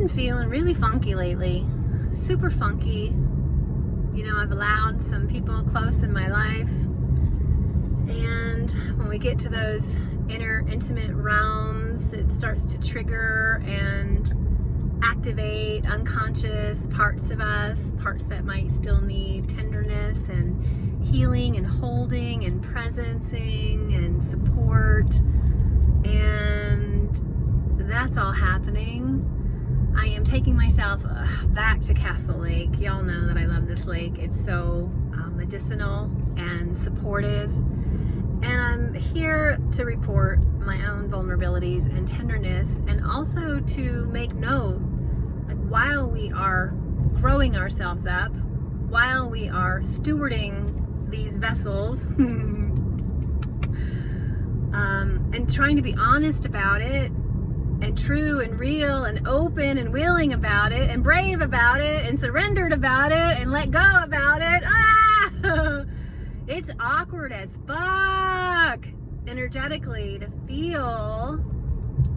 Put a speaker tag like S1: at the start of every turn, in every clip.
S1: been feeling really funky lately, super funky. You know, I've allowed some people close in my life, and when we get to those inner intimate realms, it starts to trigger and activate unconscious parts of us, parts that might still need tenderness and healing and holding and presencing and support. And that's all happening. I am taking myself back to Castle Lake. Y'all know that I love this lake. It's so medicinal and supportive. And I'm here to report my own vulnerabilities and tenderness, and also to make note, like, while we are growing ourselves up, while we are stewarding these vessels, and trying to be honest about it, and true and real and open and willing about it, and brave about it, and surrendered about it, and let go about it. It's awkward as fuck energetically to feel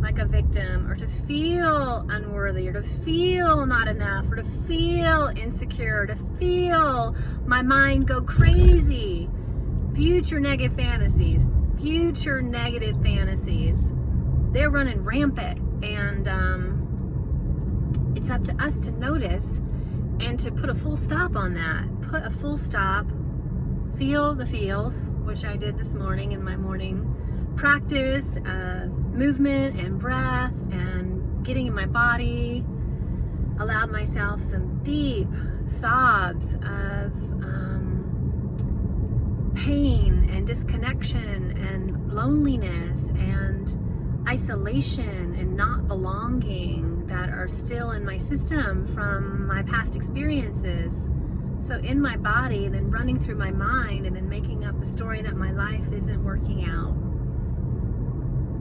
S1: like a victim, or to feel unworthy, or to feel not enough, or to feel insecure, to feel my mind go crazy. Future negative fantasies, they're running rampant, and it's up to us to notice and to put a full stop on that. Put a full stop. Feel the feels, which I did this morning in my morning practice of movement and breath and getting in my body. Allowed myself some deep sobs of pain and disconnection and loneliness and isolation and not belonging that are still in my system from my past experiences. So in my body, then running through my mind, and then making up a story that my life isn't working out.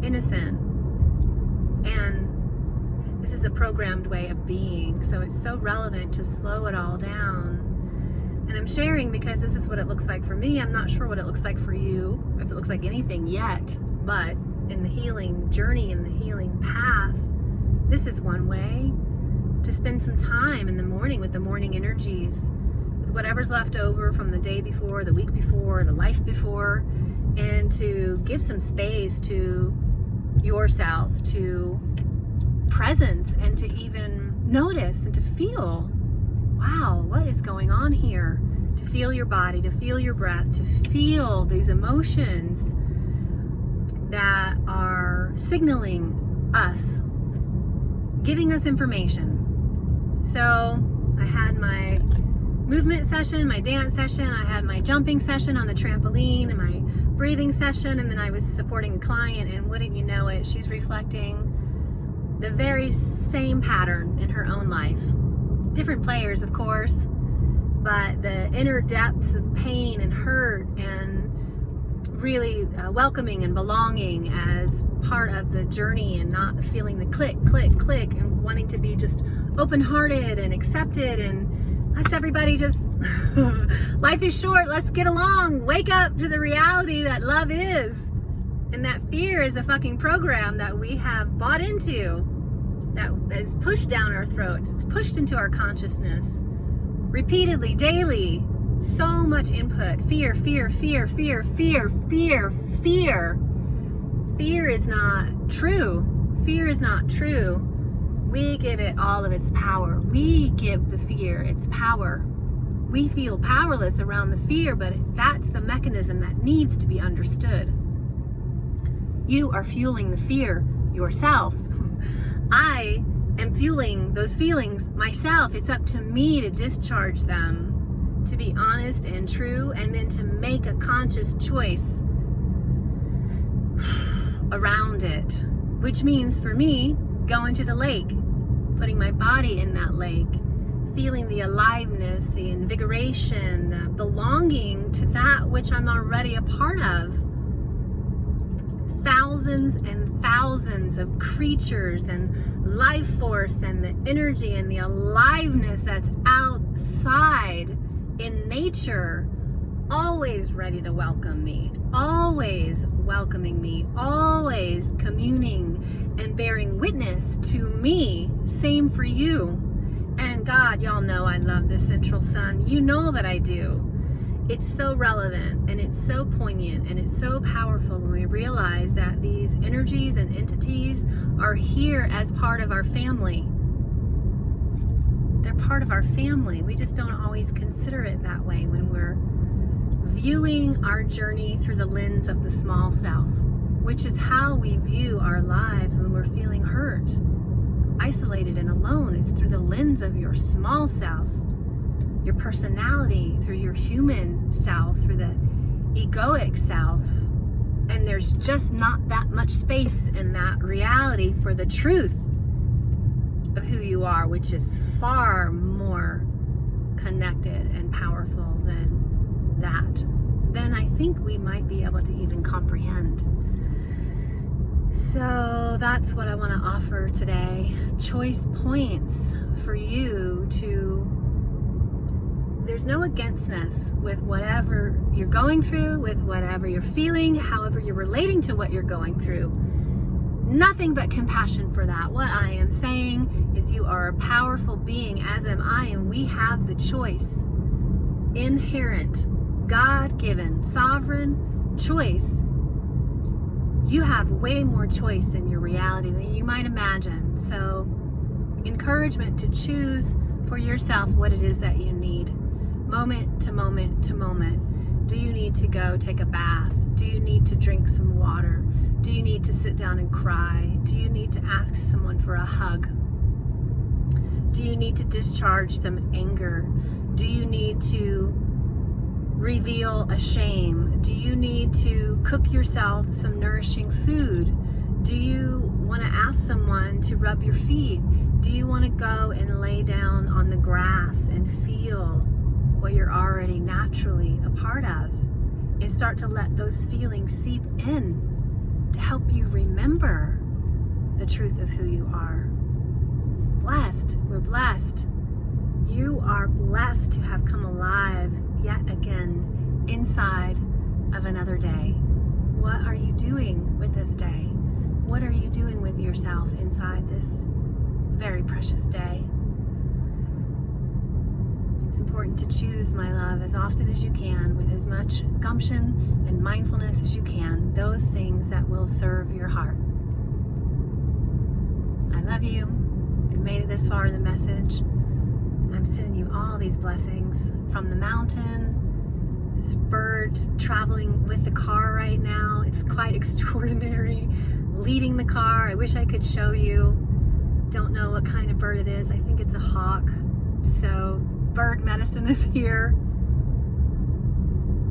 S1: Innocent. And this is a programmed way of being, so it's so relevant to slow it all down. And I'm sharing because this is what it looks like for me. I'm not sure what it looks like for you, if it looks like anything yet, but in the healing journey, in the healing path, this is one way to spend some time in the morning with the morning energies, with whatever's left over from the day before, the week before, the life before, and to give some space to yourself, to presence, and to even notice and to feel, wow, what is going on here? To feel your body, to feel your breath, to feel these emotions that are signaling us, giving us information. So I had my movement session, my dance session, I had my jumping session on the trampoline, and my breathing session, and then I was supporting a client, and wouldn't you know it, she's reflecting the very same pattern in her own life. Different players, of course, but the inner depths of pain and hurt, and really welcoming and belonging as part of the journey, and not feeling the click, and wanting to be just open-hearted and accepted, and let's everybody just, life is short, let's get along, wake up to the reality that love is, and that fear is a fucking program that we have bought into, that is pushed down our throats, it's pushed into our consciousness, repeatedly, daily. So much input. Fear. Fear is not true. Fear is not true. We give it all of its power. We give the fear its power. We feel powerless around the fear, but that's the mechanism that needs to be understood. You are fueling the fear yourself. I am fueling those feelings myself. It's up to me to discharge them, to be honest and true, and then to make a conscious choice around it, which means for me, going to the lake, putting my body in that lake, feeling the aliveness, the invigoration, the belonging to that which I'm already a part of. Thousands and thousands of creatures and life force and the energy and the aliveness that's outside in nature, always ready to welcome me, always welcoming me, always communing and bearing witness to me same for you. And God, y'all know I love the central sun. You know that I do. It's so relevant and it's so poignant and it's so powerful when we realize that these energies and entities are here as part of our family. They're part of our family. We just don't always consider it that way when we're viewing our journey through the lens of the small self, which is how we view our lives when we're feeling hurt, isolated and alone. It's through the lens of your small self, your personality, through your human self, through the egoic self. And there's just not that much space in that reality for the truth of who you are, which is far more connected and powerful than that. Then I think we might be able to even comprehend. So that's what I want to offer today. Choice points for you to, there's no againstness with whatever you're going through, with whatever you're feeling, however you're relating to what you're going through. Nothing but compassion for that. What I am saying is you are a powerful being, as am I, and we have the choice. Inherent, God-given, sovereign choice. You have way more choice in your reality than you might imagine. So, encouragement to choose for yourself what it is that you need. Moment to moment to moment. Do you need to go take a bath? Do you need to drink some water? Do you need to sit down and cry? Do you need to ask someone for a hug? Do you need to discharge some anger? Do you need to reveal a shame? Do you need to cook yourself some nourishing food? Do you want to ask someone to rub your feet? Do you want to go and lay down on the grass and feel what you're already naturally a part of and start to let those feelings seep in to help you remember the truth of who you are? Blessed. We're blessed. You are blessed to have come alive yet again inside of another day. What are you doing with this day? What are you doing with yourself inside this very precious day? It's important to choose, my love, as often as you can, with as much gumption and mindfulness as you can, those things that will serve your heart. I love you. You've made it this far in the message. I'm sending you all these blessings from the mountain, this bird traveling with the car right now. It's quite extraordinary, leading the car. I wish I could show you. Don't know what kind of bird it is. I think it's a hawk. So bird medicine is here.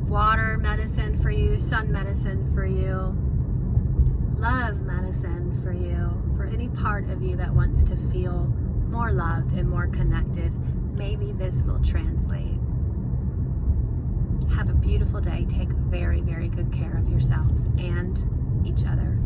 S1: Water medicine for you, sun medicine for you, love medicine for you, for any part of you that wants to feel more loved and more connected. Maybe this will translate. Have a beautiful day. Take very, very good care of yourselves and each other.